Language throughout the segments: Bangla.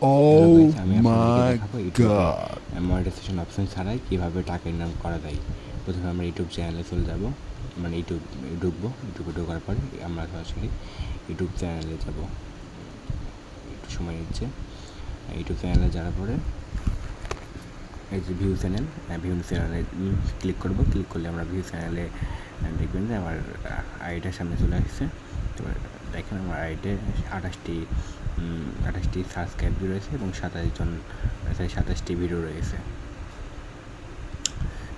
হ্যালো গাইস, Oh আমি আপনাদেরকে my দেখাবো ইউটিউবে god. মনিটাইজেশন অপশন ছাড়াই কীভাবে টাকা ইনকাম করা যায়। প্রথমে আমরা ইউটিউব চ্যানেলে চলে যাব, মানে ইউটিউবে ঢোকার পরে আমরা সরাসরি ইউটিউব চ্যানেলে যাব। একটু সময় নিচ্ছে। ইউটিউব চ্যানেলে যাওয়ার পরে এই যে ভিউ চ্যানেলে ক্লিক করব। ক্লিক করলে আমরা ভিউ চ্যানেলে দেখবেন যে আমার আইডিটার সামনে চলে আসছে। তো দেখেন আমার আইডিতে 28টি সাবস্ক্রাইব রয়েছে এবং 27টি ভিডিও রয়েছে।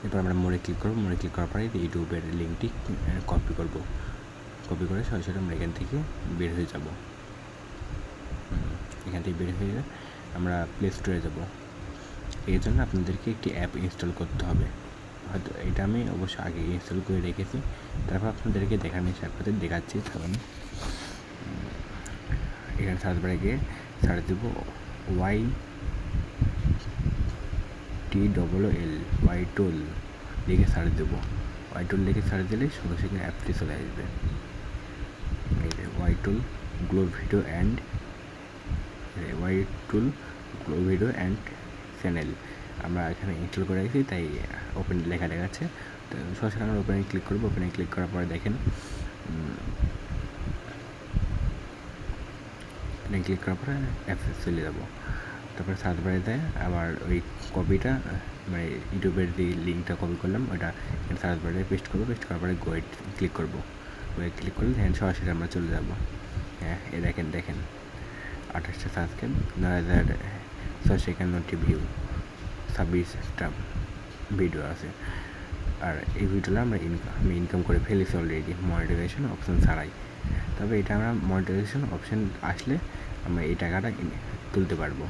এরপর আমরা মোড়ে ক্লিক করব। মোড়ে ক্লিক করার পরে ইউটিউবের লিঙ্কটি কপি করে সরাসরি আমরা এখান থেকে বের হয়ে যাব। এখান থেকে বের হয়ে আমরা প্লে স্টোরে যাব। এই জন্য আপনাদেরকে একটি অ্যাপ ইনস্টল করতে হবে। হয়তো এটা আমি অবশ্য আগে ইনস্টল করে রেখেছি, তারপর আপনাদেরকে দেখাচ্ছি। তাহলে এখানে সার্চ বারে গিয়ে সার্চ দেবো ওয়াইটুল লিখে সার্চ দেবো। ওয়াইটুল লিখে সার্চ দিলে সঙ্গে সঙ্গে অ্যাপটি চলে আসবে। এই যে ওয়াইটুল গ্লো ভিডিও অ্যান্ড চ্যানেল আমরা এখানে ইনস্টল করে রেখেছি, তাই ওপেন লেখা দেখাচ্ছে। তো সরাসরি আমরা ওপেনে ক্লিক করবো। ওপেনে ক্লিক করার পরে দেখেন ক্লিক করার পরে অ্যাপসে চলে যাবো। তারপরে সার্চ বারে দেয় আবার ওই কপিটা, মানে ইউটিউবের যে লিঙ্কটা কপি করলাম ওটা সার্চ বারে পেস্ট করবো। পেস্ট করার পরে গোয়ে ক্লিক করবো। গোয়ে ক্লিক করলে দেখেন সরাসরি আমরা চলে যাবো। হ্যাঁ, এ দেখেন 28টা সাবস্ক্রাইব, 9,651টি ভিউ, 26টা ভিডিও আছে। আর এই ভিডিওটা আমি ইনকাম করে ফেলেছি অলরেডি মনিটাইজেশন অপশন ছাড়াই। তবে এটা আমরা মনিটাইজেশন অপশন আসলে আমরা এই টাকাটা তুলতে পারবো।